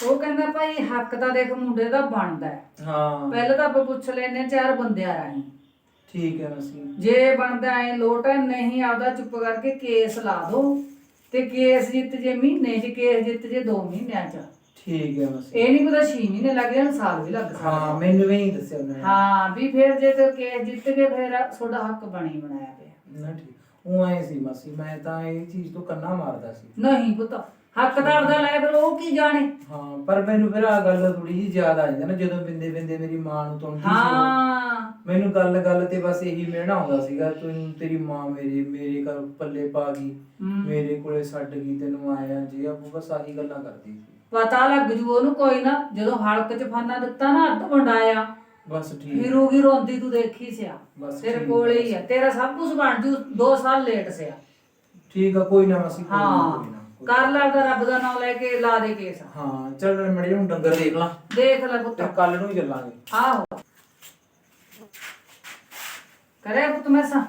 ਉਹ ਕਹਿੰਦਾ ਭਾਈ ਹੱਕ ਤਾਂ ਦੇਖ ਮੁੰਡੇ ਦਾ ਬਣਦਾ ਹੈ। ਹਾਂ ਪਹਿਲਾਂ ਤਾਂ ਆਪਾਂ ਪੁੱਛ ਲੈਨੇ 4 ਬੰਦਿਆਂ ਰਾਹੀਂ। ਠੀਕ ਹੈ ਮਾਸੀ। ਜੇ ਬਣਦਾ ਐ ਲੋਟ ਹੈ, ਨਹੀਂ ਆਪਦਾ ਚੁੱਪ ਕਰਕੇ ਕੇਸ ਲਾ ਦੋ ਤੇ ਕੇਸ ਜਿੱਤ ਜੇ ਮਹੀਨੇ 'ਚ, ਕੇਸ ਜਿੱਤ ਜੇ 2 ਮਹੀਨਿਆਂ 'ਚ। ਠੀਕ ਹੈ ਮਾਸੀ। ਇਹ ਨਹੀਂ ਪਤਾ 6 ਮਹੀਨੇ ਲੱਗ ਜਾਣ, ਸਾਲ ਵੀ ਲੱਗ ਸਕਦਾ। ਹਾਂ ਮੈਨੂੰ ਵੀ ਨਹੀਂ ਦੱਸਿਆ ਉਹਨੇ। ਹਾਂ ਵੀ ਫਿਰ ਜੇ ਤੇ ਕੇਸ ਜਿੱਤ ਕੇ ਫਿਰ ਤੁਹਾਡਾ ਹੱਕ ਬਣੀ ਬਣਾਇਆ ਪਿਆ। ਨਾ ਠੀਕ ਉਹ ਐ ਸੀ ਮਾਸੀ, ਮੈਂ ਤਾਂ ਇਹ ਚੀਜ਼ ਤੋਂ ਕੰਨਾ ਮਾਰਦਾ ਸੀ। ਨਹੀਂ ਪੁੱਤ ਹੱਕ ਤਾਂ ਆਪਦਾ ਲੈ, ਫਿਰ ਉਹ ਕੀ ਜਾਣੇ। ਹਾਂ ਪਰ ਮੈਨੂੰ ਫਿਰ ਆ ਗੱਲ ਥੋੜੀ ਜਿਹੀ ਯਾਦ ਆ ਜਾਂਦੀ ਨਾ, ਜਦੋਂ ਬਿੰਦੇ ਬਿੰਦੇ ਮੇਰੀ ਮਾਂ ਨੂੰ ਤੁੰਦੀ ਸੀ ਹਾਂ ਮੈਨੂੰ ਗੱਲ ਗੱਲ ਤੇ ਬਸ ਇਹੀ ਮਿਹਣਾ ਆਉਂਦਾ ਸੀਗਾ, ਤੂੰ ਤੇਰੀ ਮਾਂ ਮੇਰੇ ਘਰ ਪੱਲੇ ਪਾ ਗਈ, ਮੇਰੇ ਕੋਲੇ ਛੱਡ ਗਈ, ਤੈਨੂੰ ਆਇਆ ਜੇ ਆਪੂ ਬਸ ਆਹੀ ਗੱਲਾਂ ਕਰਦੀ ਸੀ। ਪਤਾ ਲੱਗ ਜੂ ਉਹਨੂੰ ਕੋਈ ਨਾ, ਜਦੋਂ ਹਲਕ 'ਚ ਫਾਨਾ ਦਿੱਤਾ ਨਾ, ਅੱਧ ਵੰਡਾਇਆ ਬਸ ਠੀਕ। ਫਿਰ ਉਹਗੀ ਰੋਂਦੀ ਤੂੰ ਦੇਖੀ ਸਿਆ, ਬਸ ਤੇਰੇ ਠੀਕ ਕੋਲੇ ਹੀ ਆ, ਤੇਰਾ ਸਭ ਕੁਝ ਬਣ ਜੂ। 2 ਸਾਲ ਲੇਟ ਸਿਆ। ਠੀਕ ਆ ਕੋਈ ਨਾ ਮਾਸੀ, ਕੋਈ ਨਾ, ਹਾਂ ਕੋਈ ਨਾ। ਕਰ ਲਾ ਤਾਂ ਰੱਬ ਦਾ ਨਾਮ ਲੈ ਕੇ ਲਾ ਦੇ ਕੇਸ। ਹਾਂ ਚੱਲ ਮੜੀ ਹੁਣ ਡੰਗਰ ਦੇਖ ਲਾ, ਦੇਖ ਲੈ ਪੁੱਤ। ਤੇ ਕੱਲ ਨੂੰ ਹੀ ਚੱਲਾਂਗੇ। ਆਹੋ ਕਰੇ ਪੁੱਤ ਮੈਸਾਂ।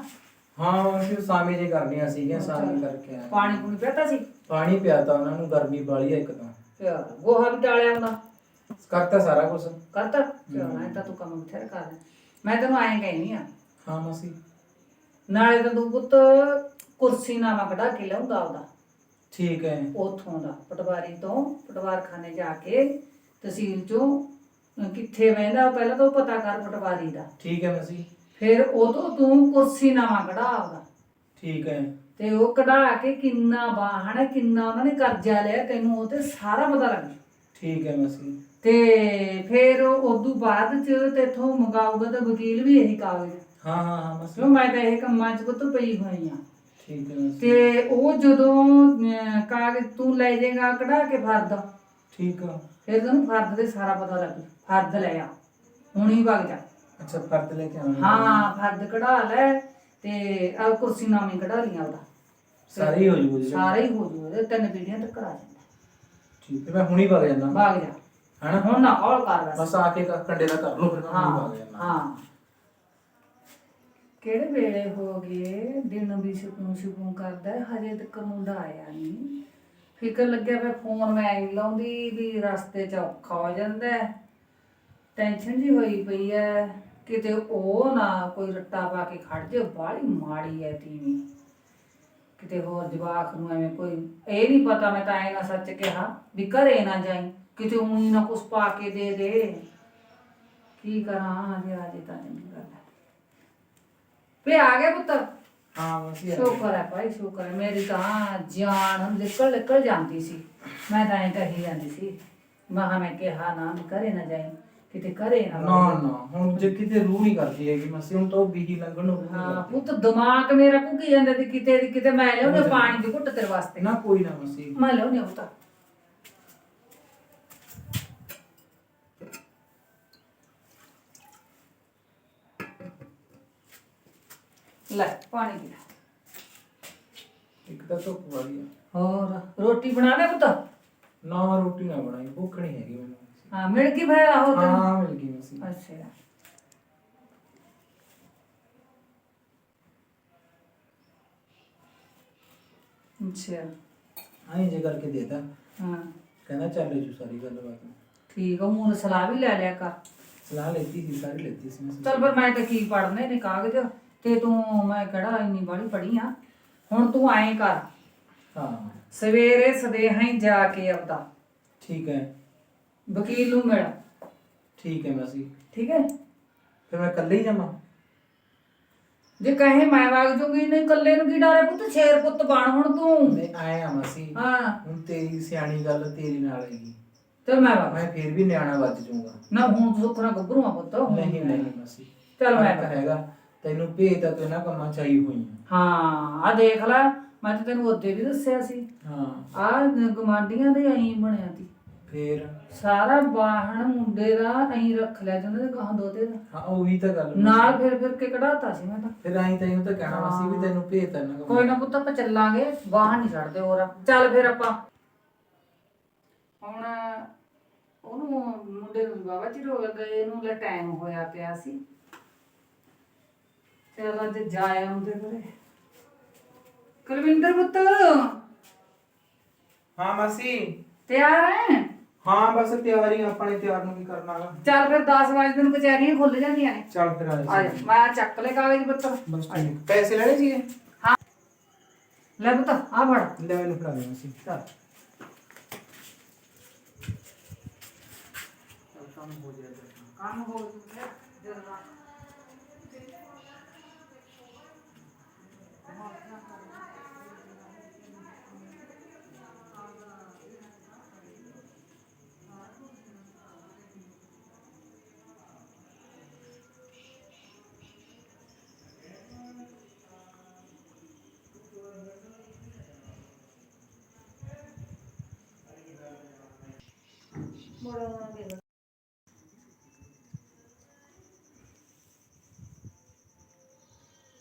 ਹਾਂ ਮਾਸੀ ਸਾਮੀ ਜੇ ਕਰਨੀਆਂ ਸੀਗੀਆਂ, ਸਾਮੀ ਕਰਕੇ ਆਏ। ਪਾਣੀ ਪੂਣੀ ਪੀਤਾ ਸੀ? ਪਾਣੀ ਪਿਆਤਾ ਉਹਨਾਂ ਨੂੰ, ਗਰਮੀ ਬਾਲੀ ਆ ਇੱਕ ਤਾਂ। ਪਿਆ ਗੋਹਾ ਵੀ ਡਾਲਿਆ ਹੁੰਦਾ। ਕਰਤਾ ਸਾਰਾ ਕੁਝ। ਕਰਤਾ ਚਲਣਾ ਤਾਂ ਤੂੰ ਕੰਮ ਬਥੇਰਾ ਕਰ ਲੈ। ਮੈਂ ਤੈਨੂੰ ਐਂ ਕਹਿਨੀ ਆ, ਹਾਂ ਮਾਸੀ। ਨਾਲੇ ਤਾਂ ਤੂੰ ਪੁੱਤ ਕੁਰਸੀ ਨਾਮਾ ਕਢਾ ਕੇ ਲਿਆਉਂਦਾ ਉਹਦਾ, ਠੀਕ ਹੈ। ਉਥੋਂ ਦਾ ਪਟਵਾਰੀ ਤੋਂ, ਪਟਵਾਰਖਾਨੇ ਜਾ ਕੇ ਤਹਿਸੀਲ ਚੋਂ ਕਿੱਥੇ ਬਹਿੰਦਾ ਉਹ ਪਹਿਲਾਂ ਤਾਂ ਉਹ ਪਤਾ ਕਰ ਪਟਵਾਰੀ ਦਾ। ਠੀਕ ਹੈ ਮਾਸੀ। ਫਿਰ ਉਦੋਂ ਤੂੰ ਕੁਰਸੀ ਨਾਮਾ ਕਢਾ ਉਹਦਾ, ਠੀਕ ਹੈ। ਤੇ ਉਹ ਕਢਾ ਕੇ ਕਿੰਨਾ ਵਾਹਣ ਹੈ, ਕਿੰਨਾ ਉਹਨਾਂ ਨੇ ਕਰਜ਼ਾ ਲਿਆ, ਤੈਨੂੰ ਉਹ ਤੇ ਸਾਰਾ ਪਤਾ ਲੱਗ ਜੂ। ਠੀਕ ਹੈ ਮਾਸੀ। ਤੇ ਫਿਰ ਉਦੋਂ ਬਾਅਦ ਚ ਤੇਥੋਂ ਮੰਗਾਊਗਾ ਤਾਂ ਵਕੀਲ ਵੀ ਇਹੀ ਕਾਗਜ਼। ਹਾਂ ਹਾਂ ਹਾਂ ਮਾਸੀ। ਕਿਉਂ ਮੈਂ ਤਾਂ ਇਹ ਕੰਮਾਂ 'ਚ ਪੁੱਤ ਪਈ ਹੋਈ ਆ। ਠੀਕ ਹੈ ਮਾਸੀ। ਤੇ ਉਹ ਜਦੋਂ ਕਾਗਜ਼ ਤੂੰ ਲੈ ਜਾਏਗਾ ਕਢਾ ਕੇ ਫਰਦ, ਠੀਕ ਆ। ਫਿਰ ਤੈਨੂੰ ਫਰਦ ਦੇ ਸਾਰਾ ਪਤਾ ਲੱਗ ਜੂ। ਫਰਦ ਲੈ ਆ, ਹੁਣ ਹੀ ਵਗ ਜਾ। ਅੱਛਾ ਫਰਦ ਲੈ ਕੇ ਆਉਣਾ। ਹਾਂ ਫਰਦ ਕਢਾ ਲੈ ਤੇ ਆ ਕੁਰਸੀ ਨਾਮੇ ਕਢਾ ਲਿਆ ਉਹਦਾ, ਸਾਰੇ ਹੀ ਹੋ ਜੂਗੇ। ਸਾਰਾ ਹੀ ਹੋ ਜੂ। ਉਹਦੇ 3 ਪੀੜ੍ਹੀਆਂ ਤੱਕ ਕਰਾ ਜਾਂਦਾ। ਠੀਕ ਹੈ ਮੈਂ ਹੁਣੀ ਵਗ ਜਾਣਾ। ਵਗ ਜਾ ਹਨਾ ਹੁਣ ਨਾ ਕਾਲ ਕਰ ਬਸ। ਬਸ ਆ ਕੇ ਕੰਡੇ ਦਾ ਕਰ ਲਓ, ਫਿਰ ਮੈਂ ਹੁਣੀ ਵਗ ਜਾਣਾ। ਹਾਂ ਕਿਹੜੇ ਵੇਲੇ ਹੋ ਗਏ, ਦਿਨ ਵੀ ਸ਼ੁਕੂ ਕਰਦਾ, ਹਜੇ ਤੱਕ ਮੁੰਡਾ ਆਇਆ ਨਹੀਂ। ਫਿਕਰ ਲੱਗਿਆ ਪਿਆ, ਫੋਨ ਮੈਂ ਨਹੀਂ ਲਾਉਂਦੀ ਵੀ ਰਸਤੇ 'ਚ ਔਖਾ ਹੋ ਜਾਂਦਾ। ਟੈਨਸ਼ਨ ਜੀ ਹੋਈ ਪਈ ਐ, ਕਿਤੇ ਉਹ ਨਾ ਕੋਈ ਰੱਟਾ ਪਾ ਕੇ ਖੜ ਜੇ। ਬਾਹਲੀ ਮਾੜੀ ਐ ਤੀਵੀਂ, ਕਿਤੇ ਹੋਰ ਜਵਾਕ ਨੂੰ ਐਵੇਂ ਕੋਈ ਇਹ ਨਹੀਂ ਪਤਾ। ਮੈਂ ਤਾਂ ਐ ਨਾ ਸੱਚ ਕਿਹਾ ਵੀ ਘਰੇ ਨਾ ਜਾਈ, ਕਿਤੇ ਊਂ ਨਾ ਕੁਛ ਪਾ ਕੇ ਦੇ ਦੇ। ਕੀ ਕਰਾਂ ਜੇ ਤਾਂ ਨਹੀਂ ਕਰਦਾ। ਵੇ ਆ ਗਿਆ ਪੁੱਤ। ਹਾਂ ਮਾਸੀ। ਸ਼ੁਕਰ ਹੈ ਭਾਈ, ਸ਼ੁਕਰ ਹੈ। ਮੇਰੀ ਤਾਂ ਜਾਨ ਨਿਕਲ ਜਾਂਦੀ ਸੀ। ਮੈਂ ਤਾਂ ਐਂ ਕਹੀ ਜਾਂਦੀ ਸੀ, ਮੈਂ ਕਿਹਾ ਨਾ ਘਰੇ ਨਾ ਜਾਈ, ਕਿਤੇ ਘਰੇ ਨਾ। ਨਾ ਨਾ ਹੁਣ ਜੇ ਕਿਤੇ ਰੂਹ ਨਹੀਂ ਕਰਦੀ ਹੈਗੀ ਮਾਸੀ, ਹੁਣ ਤਾਂ ਉਹ ਬੀਹੀ ਲੰਘਣ ਨੂੰ ਰੂਹ ਹਾਂ ਨਹੀਂ ਪੁੱਤ ਦਿਮਾਗ ਮੇਰਾ ਭੁੱਕੀ ਜਾਂਦਾ ਤੇ ਕਿਤੇ ਦੀ ਕਿਤੇ। ਮੈਂ ਲਿਆਉਂਦੀ ਪਾਣੀ ਦੀ ਘੁੱਟ ਤੇਰੇ ਵਾਸਤੇ। ਨਾ ਕੋਈ ਨਾ ਮਾਸੀ। ਮੈਂ ਲਿਆਉਂਦੀ ਪੁੱਤ। ਲੈ ਪਾਣੀ ਪੀ ਲੈ। ਇੱਕ ਤਾਂ ਧੁੱਪ ਵਾਲੀ ਆ। ਹੋਰ ਰੋਟੀ ਬਣਾ ਦੇ ਪੁੱਤ। ਨਾ ਰੋਟੀ ਨਾ ਬਣਾਈ, ਭੁੱਖ ਨਹੀਂ ਹੈਗੀ ਮੈਨੂੰ। ਹਾਂ ਮਿਲ ਗਈ ਫਿਰ ਆਹੋ ਤੈਨੂੰ। ਹਾਂ ਮਿਲ ਗਈ ਮਾਸੀ। ਅੱਛਾ ਅੱਛਾ ਆਈ ਜੇ ਕਰਕੇ ਦੇਤਾ, ਹਾਂ ਕਹਿੰਦਾ ਚੱਲ ਜੂ ਸਾਰੀ ਗੱਲਬਾਤ। ਠੀਕ ਆ। ਮੂੰਹ ਸਲਾਹ ਵੀ ਲੈ ਲਿਆ ਕਰ। ਸਲਾਹ ਲੈਤੀ ਸੀ, ਸਾਰੀ ਲੈਤੀ ਸੀ ਮੈਂ। ਚੱਲ ਪਰ ਮੈਂ ਤਾਂ ਕੀ ਪੜਨੇ ਨੇ ਕਾਗਜ਼, ਤੇ ਤੂੰ ਮੈਂ ਕਿਹੜਾ ਇੰਨੀ ਬਾਹਲੀ ਪੜੀ ਆ। ਹੁਣ ਤੂੰ ਐਂ ਕਰ, ਹਾਂ ਸਵੇਰੇ ਸਦੇਹਾ ਹੀ ਜਾ ਕੇ ਆਉਂਦਾ ਠੀਕ ਹੈ। ਵਕੀਲ ਨੂੰ ਮਿਲ। ਠੀਕ ਹੈ ਮਾਸੀ। ਠੀਕ ਹੈ। ਫਿਰ ਮੈਂ ਇਕੱਲੇ ਹੀ ਜਾਵਾਂ? ਜੇ ਕਹੇ ਮੈਂ ਵਗ ਜੂਗੀ, ਨਹੀਂ ਇਕੱਲੇ ਨੂੰ ਕੀ ਡਰ ਹੈ ਪੁੱਤ। ਸ਼ੇਰ ਪੁੱਤ ਬਣ ਹੁਣ ਤੂੰ। ਨਹੀਂ ਆਏ ਆ ਮਾਸੀ, ਹਾਂ ਹੁਣ ਤੇਰੀ ਸਿਆਣੀ ਗੱਲ ਤੇਰੀ ਨਾਲ ਹੈਗੀ। ਤੇ ਮੈਂ ਵਗ। ਮੈਂ ਫਿਰ ਵੀ ਨਿਆਣਾ ਵੱਜ ਜਾਊਂਗਾ। ਨਾ ਹੁਣ ਸੁੱਖ ਨਾਲ ਗੱਭਰੂ ਆ ਪੁੱਤ। ਨਹੀਂ ਨਹੀਂ ਮਾਸੀ, ਚੱਲ ਮੈਂ ਫਰਕ ਹੈਗਾ। ਤੈਨੂੰ ਭੇਜ ਤਾਂ ਤੂੰ ਇਹਨਾਂ ਕੰਮਾਂ ਚ ਆਈ ਹੋਈ ਆ। ਹਾਂ ਆ ਦੇਖ ਲੈ, ਮੈਂ ਤਾਂ ਤੈਨੂੰ ਉਹਦੇ ਵੀ ਦੱਸਿਆ ਸੀ। ਹਾਂ ਆ ਗਵਾਂਢੀਆਂ ਦੇ ਐਂ ਬਣਿਆ ਸੀ ਫੇਰ। ਸਾਰਾ ਵਾਹਣ ਮੁੰਡੇ ਦਾ ਐਂ ਰੱਖ ਲਿਆ ਜਿਹਨਾਂ ਦੇ ਗਾਂ ਦੋਤੇ ਦਾ ਹਾਂ ਉਹੀ ਤਾਂ ਗੱਲ ਨਾਲ ਫਿਰ ਕੇ ਕਢਾਤਾ ਸੀ ਮੈਂ ਤਾਂ। ਫਿਰ ਆਈ ਤੈਨੂੰ ਤਾਂ ਕਹਿਣਾ ਮਾਸੀ ਵੀ ਤੈਨੂੰ ਭੇਜ ਤਾਂ ਇਹਨਾਂ ਕੋਈ ਨਾ ਪੁੱਤ ਆਪਾਂ ਚੱਲਾਂਗੇ, ਵਾਹਣ ਨਹੀਂ ਛੱਡਦੇ ਹੋਰ। ਚੱਲ ਫਿਰ ਆਪਾਂ ਹੁਣ ਉਹਨੂੰ ਮੁੰਡੇ ਨੂੰ ਬਾਬਾ ਚਿਰ ਹੋ ਗਏ, ਇਹਨੂੰ ਲੈ ਟਾਈਮ ਹੋਇਆ ਪਿਆ ਸੀ। ਚੱਲ ਅੱਜ ਜਾਇਆ ਉਹਦੇ ਘਰੇ। ਕੁਲਵਿੰਦਰ ਪੁੱਤ ਹਾਂ ਮਾਸੀ। ਤਿਆਰ ਹੈ? ਹਾਂ ਬਸ ਤਿਆਰੀ ਆਪਾਂ ਨੇ, ਤਿਆਰ ਨੂੰ ਕੀ ਕਰਨਾ ਗਾ। ਚੱਲ ਫਿਰ 10 ਵਜੇ ਨੂੰ ਕਚਹਿਰੀਆਂ ਖੁੱਲ ਜਾਂਦੀਆਂ ਨੇ। ਚੱਲ ਫਿਰ ਆ ਜਾ। ਆ ਜਾ, ਮੈਂ ਚੱਕ ਲੈ ਕਾਗਜ਼ ਪੱਤਰ। ਬਸ ਠੀਕ। ਪੈਸੇ ਲੈਣੇ ਸੀਗੇ? ਹਾਂ ਲੈ ਪੁੱਤ ਆ ਫੜ। ਲੈ ਮੈਨੂੰ ਫੜਾ ਦੇ ਅਸੀਂ। ਚੱਲ ਕੰਮ ਹੋ ਜਾਏਗਾ। ਕੰਮ ਹੋ ਜੂਗਾ ਜਰਨਾ। मोड़ा देगा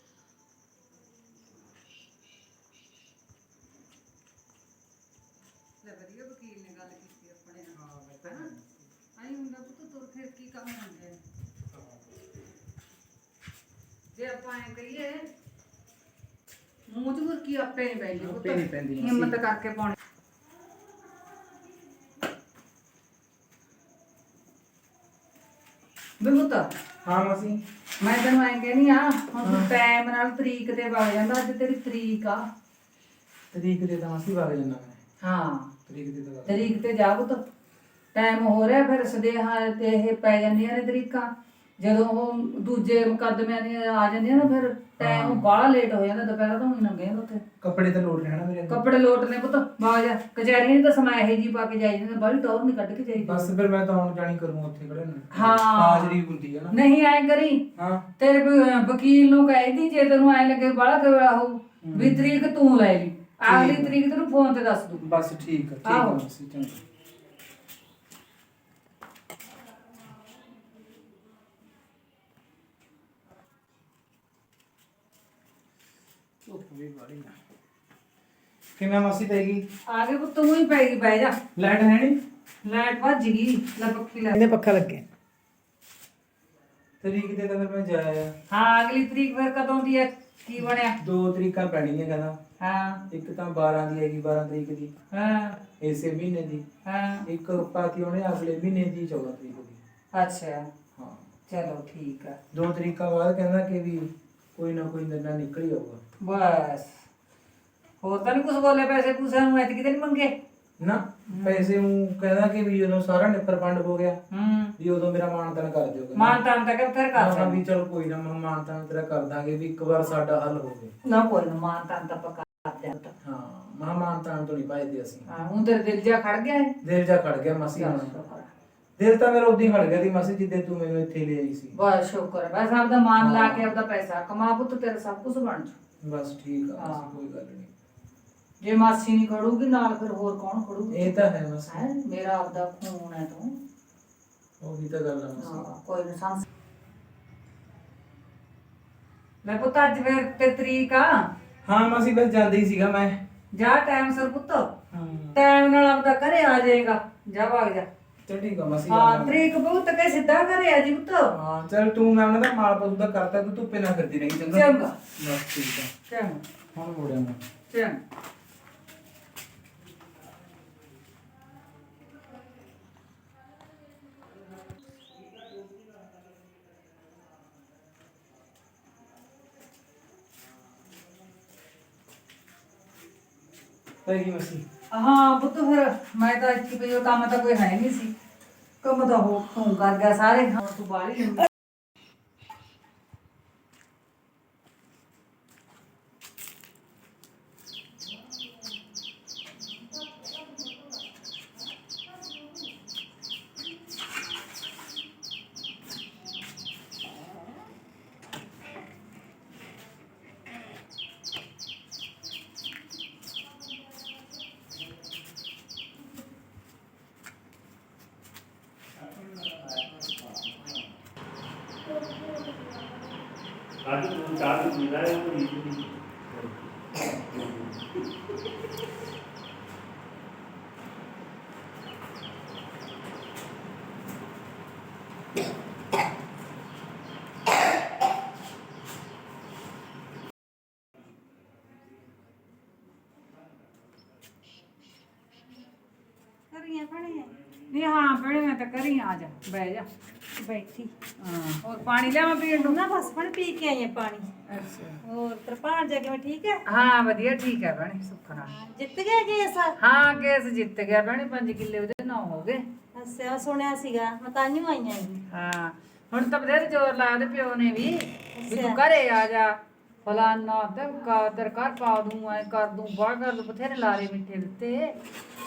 ਲੈ ਵਧੀਆ ਵਕੀਲ ਨੇ ਗੱਲ ਕੀਤੀ ਆਪਣੇ ਨਾਲ। ਹਾਂ ਹੈਨਾ ਆਈ ਹੁੰਦਾ ਪੁੱਤ ਤੁਰ ਫਿਰ ਕੀ ਕੰਮ ਹੁੰਦੇ ਨੇ। ਜੇ ਆਪਾਂ ਐ ਕਹੀਏ ਮੂੰਹ ਚ ਮੁਰਕੀ ਆਪੇ ਨਹੀਂ ਪੈਂਦੀ ਪੁੱਤ, ਆਪੇ ਨਹੀਂ ਪੈਂਦੀ। ਹਿੰਮਤ ਕਰਕੇ ਪਾਉਣੀ। ਬਿਲਕੁਲ। ਹਾਂ ਮਾਸੀ। ਮੈਂ ਤੈਨੂੰ ਐਂ ਕਹਿਨੀ ਆ ਹੁਣ ਤੂੰ ਟਾਈਮ ਨਾਲ ਤਰੀਕ ਤੇ ਵਗ ਜਾਂਦਾ। ਅੱਜ ਤੇਰੀ ਤਰੀਕ ਆ। ਤਰੀਕ ਦੇ ਤਾਂ ਮਾਸੀ ਵਗ ਜਾਣਾ ਮੈਂ। ਹਾਂ ਤਰੀਕ ਦੇ ਤਾਂ ਤਰੀਕ ਤੇ ਜਾ ਪੁੱਤ। ਟਾਈਮ ਹੋ ਰਿਹਾ ਫਿਰ ਸਦੇਹਾਂ ਤੇ ਇਹ ਪੈ ਜਾਂਦੀਆਂ ਨੇ ਤਰੀਕਾਂ। ਜਦੋਂ ਉਹ ਦੂਜੇ ਮੁਕੱਦਮਿਆਂ ਦੀਆਂ ਆ ਜਾਂਦੀਆਂ ਨਾ ਫਿਰ ਟਾਈਮ ਬਾਹਲਾ ਲੇਟ ਹੋ ਜਾਂਦਾ। ਦੁਪਹਿਰ ਤੋਂ ਹੀ ਲੰਘ ਜਾਂਦਾ ਉੱਥੇ। ਕੱਪੜੇ ਤਾਂ ਲੋਟ ਰਹਿਣਾ ਮੇਰੇ। ਕੱਪੜੇ ਲੋਟ ਨੇ ਪੁੱਤ। ਬਾਜ ਕਚਹਿਰੀਆਂ ਦੀ ਤਾਂ ਸਮਾਂ ਇਹੋ ਜੀ ਪਾ ਕੇ ਜਾਈ ਜਾਂਦੇ। ਬਾਹਲੀ ਟੌਰ ਨਹੀਂ ਕੱਢ ਕੇ ਜਾਈ। ਬਸ ਫਿਰ ਮੈਂ ਤਾਂ ਆਉਣ ਜਾਣੀ ਕਰੂੰ ਉੱਥੇ ਖੜੇ ਨੂੰ। ਹਾਂ ਹਾਜ਼ਰੀ ਹੁੰਦੀ ਹੈ ਨਾ। ਨਹੀਂ ਐ ਕਰੀ ਹਾਂ ਤੇਰੇ ਵਕੀਲ ਨੂੰ ਕਹਿਦੀ ਜੇ ਤੈਨੂੰ ਐ ਲੱਗੇ ਬਾਹਲਾ ਕਵੇਲਾ ਹੋਊ ਵੀ ਤਰੀਕ ਤੂੰ ਲੈ ਲਈ। ਅਗਲੀ ਤਰੀਕ ਤੈਨੂੰ ਫੋਨ ਤੇ ਦੱਸ ਦੂੰ। ਬਸ ਠੀਕ ਹੈ ਆਹੋ। ਮਾਸੀ ਚੰਗਾ। ਕਿਵੇਂ ਮਾਸੀ ਪੈ ਗਈ? ਆ ਗਏ ਪੁੱਤ ਤੂੰ ਹੀ ਪੈ ਗਈ। ਬਹਿ ਜਾ। ਲਾਈਟ ਹੈ ਨਹੀਂ? ਲਾਈਟ ਭੱਜ ਗਈ। ਲੈ ਪੱਖੀ ਲੈ। ਇਹਨੇ ਪੱਖਾ ਲੱਗੇ। ਤਰੀਕ ਤੇ ਤਾਂ ਫਿਰ ਮੈਂ ਜਾਇਆ। ਹਾਂ ਅਗਲੀ ਤਰੀਕ ਫਿਰ ਕਦੋਂ ਦੀ ਹੈ? ਕੀ ਬਣਿਆ? 2 ਤਰੀਕਾਂ ਪੈਣੀਆਂ ਕਹਿੰਦਾ। ਹਾਂ ਇੱਕ ਤਾਂ 12 ਦੀ ਹੈਗੀ, 12 ਤਰੀਕ ਦੀ ਹਾਂ ਇਸੇ ਮਹੀਨੇ ਦੀ। ਹਾਂ ਇੱਕ ਪਾਤੀ ਉਹਨੇ ਅਗਲੇ ਮਹੀਨੇ ਦੀ 14 ਤਰੀਕ ਦੀ। ਅੱਛਾ ਹਾਂ ਚਲੋ ਠੀਕ ਆ। 2 ਤਰੀਕਾਂ ਬਾਅਦ ਕਹਿੰਦਾ ਕਿ ਵੀ ਕੋਈ ਨਾ ਕੋਈ ਦਿਨ ਨਿਕਲ ਹੀ ਆਊਗਾ। ਬਸ ਹੋਰ ਤਾਂ ਨਹੀਂ ਕੁਝ ਬੋਲੇ? ਪੈਸੇ ਪੂਸੇ ਨੂੰ ਐਤਕੀ ਤੇ ਨਹੀਂ ਮੰਗੇ? ਨਾ ਪੈਸੇ ਨੂੰ ਕਹਿੰਦਾ ਕਿ ਵੀ ਜਦੋਂ ਸਾਰਾ ਨਿੱਪਰ ਪੰਡ ਹੋ ਗਿਆ ਵੀ ਉਦੋਂ ਮੇਰਾ ਮਾਨਤਾਨ ਕਰ ਦਿਓ। ਮਾਨ ਤਾਨ ਤਾਂ ਫਿਰ ਕਰ ਹਾਂ ਵੀ ਚਲ ਕੋਈ ਨਾ ਮਾਨਤਾਨ ਤੇਰਾ ਕਰ ਦਾਂਗੇ ਵੀ ਇੱਕ ਵਾਰ ਸਾਡਾ ਹੱਲ ਹੋ ਗਿਆ। ਨਾ ਕੋਈ ਨਾ ਮਾਨ ਤਾਨ ਤਾਂ ਪੱਕਾ ਕਰ ਦਿਆਂ ਤਾਂ। ਹਾਂ ਮਾਨਤਾਨ ਤੋਂ ਨਹੀਂ ਭਜਦੇ ਅਸੀਂ। ਹਾਂ ਹੁਣ ਤੇਰੇ ਦਿਲ ਜਾ ਖੜ ਗਿਆ ਹੈ। ਦਿਲ ਜਾ ਖੜ ਗਿਆ ਮਾਸੀ। ਹੁਣ ਦਿਲ ਤਾਂ ਮੇਰਾ ਉਦੋਂ ਹੀ ਖੜ ਗਿਆ ਸੀ ਮਾਸੀ ਜਿੱਦੇ ਤੂੰ ਮੈਨੂੰ ਇੱਥੇ ਲੈ ਆਈ ਸੀ। ਬਸ ਸ਼ੁਕਰ ਹੈ। ਬਸ ਆਪਦਾ ਮਾਨ ਲਾ ਕੇ ਆਪਦਾ ਪੈਸਾ ਕਮਾ ਪੁੱਤ ਤੇਰਾ ਸਭ ਕੁਝ ਬਣ ਜੂ। ਬਸ ਠੀਕ ਆ ਮਾਸੀ ਕੋਈ ਗੱਲ ਨਹੀਂ। ਜੇ ਮਾਸੀ ਨਹੀਂ ਖੜੂਗੀ ਨਾਲ ਫਿਰ ਹੋਰ ਕੌਣ ਖੜੂਗੀ? ਇਹ ਤਾਂ ਹੈ ਮਾਸੀ। ਹੈ ਮੇਰਾ ਆਪਦਾ ਖੂਨ ਹੈ ਤੂੰ। ਉਹੀ ਤਾਂ ਗੱਲ ਆ ਮਾਸੀ। ਹਾਂ ਕੋਈ ਨਾ ਸੰਸ ਲੈ ਪੁੱਤ ਅੱਜ ਫਿਰ ਤੇ ਤਰੀਕ ਆ। ਹਾਂ ਮਾਸੀ ਬਸ ਜਾਂਦੇ ਹੀ ਸੀਗਾ ਮੈਂ। ਜਾ ਟਾਈਮ ਸਿਰ ਪੁੱਤ। ਹਾਂ ਟਾਈਮ ਨਾਲ ਆਪਦਾ ਘਰੇ ਆ ਜਾਏਗਾ। ਜਾ ਵਗ ਜਾ। ਚਲ ਠੀਕ ਆ ਮਾਸੀ। ਹਾਂ ਤਰੀਕ ਬਹੁਤ ਕੇ ਸਿੱਧਾ ਘਰੇ ਆ ਜੀ ਪੁੱਤ। ਹਾਂ ਚਲ ਤੂੰ ਮੈਂ ਉਹਨਾਂ ਦਾ ਮਾਲ ਪਸ਼ੂ ਦਾ ਕਰਤਾ ਤੂੰ ਧੁੱਪੇ ਨਾ ਫਿਰਦੀ ਰਹੀ। ਚੰਗਾ ਚੰਗਾ ਬਸ ਠੀਕ ਆ। ਚੰਗਾ ਹੁਣ ਮੋੜਿਆ ਮੈਂ। ਚੰਗਾ। ਪੈ ਗਈ ਮਾਸੀ। ਹਾਂ ਪੁੱਤ ਫਿਰ ਮੈਂ ਤਾਂ ਇੱਥੇ ਕੋਈ ਕੰਮ ਤਾਂ ਕੋਈ ਹੈ ਨਹੀਂ ਸੀ। ਕੰਮ ਤਾਂ ਹੋ ਤੂੰ ਕਰ ਗਿਆ ਸਾਰੇ। ਹਾਂ ਤੂੰ ਬਾਹਲੀ ਲੰਮੀ। ਅੱਜ ਤੂੰ ਚਾਹ ਪੀਂਦਾ ਹੈ ਉਹ ਰੀਤ ਨਹੀਂ। ਕਰੀਆਂ ਪੜੀਆਂ ਨਹੀਂ ਹਾਂ ਭੈਣੇ ਮੈਂ ਤਾਂ ਕਰੀ ਆ ਜਾ ਬਹਿ ਜਾ ਬੈਠੀ ਹਾਂ ਹੋਰ ਪਾਣੀ ਲਿਆਵਾਂ ਪੀਣ ਨੂੰ ਨਾ ਬਸ ਪਾਣੀ ਪੀ ਕੇ ਆਈ ਆ ਪਾਣੀ। ਅੱਛਾ ਹੋਰ ਤਰਪਾਲ ਜਾ ਕੇ ਠੀਕ ਹੈ? ਹਾਂ ਵਧੀਆ ਠੀਕ ਹੈ ਭੈਣੇ ਸੁਖਣਾ ਜਿੱਤ ਗਿਆ ਕੇਸ? ਹਾਂ ਕੇਸ ਜਿੱਤ ਗਿਆ ਭੈਣੇ 5 ਕਿੱਲੇ ਉਹਦੇ ਨਾਂ ਹੋ ਗਏ। ਅੱਛਾ ਸੁਣਿਆ ਸੀਗਾ ਮੈਂ ਤਾਂ ਨਹੀਂ ਆਈਆਂ ਜੀ। ਹਾਂ ਹੁਣ ਤਾਂ ਬਥੇਰੇ ਜ਼ੋਰ ਲਾਦੇ ਪਿਓ ਨੇ ਵੀ ਤੂੰ ਘਰੇ ਆ ਜਾ ਫਲਾਨਾ ਤੇ ਘਰ ਪਾ ਦੂੰ ਐ ਕਰ ਦੂੰ ਬਾਹਰ ਕਰ ਦੂੰ ਬਥੇਰੇ ਲਾਰੇ ਮਿੱਠੇ ਦਿੱਤੇ